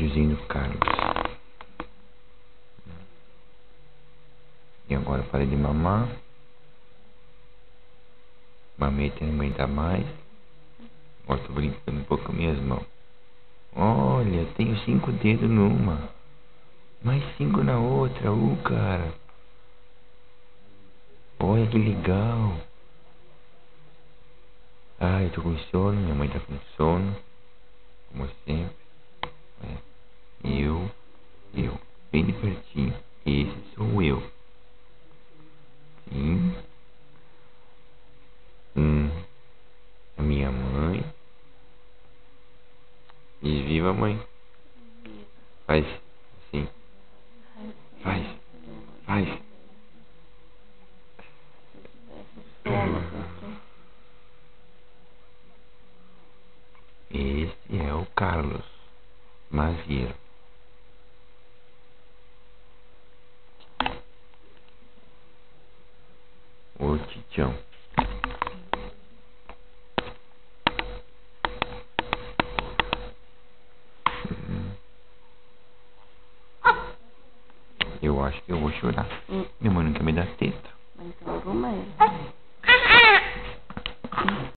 videozinho do Carlos. E agora eu parei de mamar. Mamei até não aguentar mais. Agora tô brincando um pouco com minhas mãos. Olha, tenho 5 dedos numa, mais 5 na outra. Cara. Olha que legal. Eu tô com sono, minha mãe tá com sono, como sempre. Eu, bem de pertinho. Esse sou eu. Sim. A minha mãe. E viva, mãe. Faz assim. Faz. Esse é o Carlos Mazieiro. O Titião. Eu acho que eu vou chorar. Minha mãe não quer me dar teta. Então arruma ele.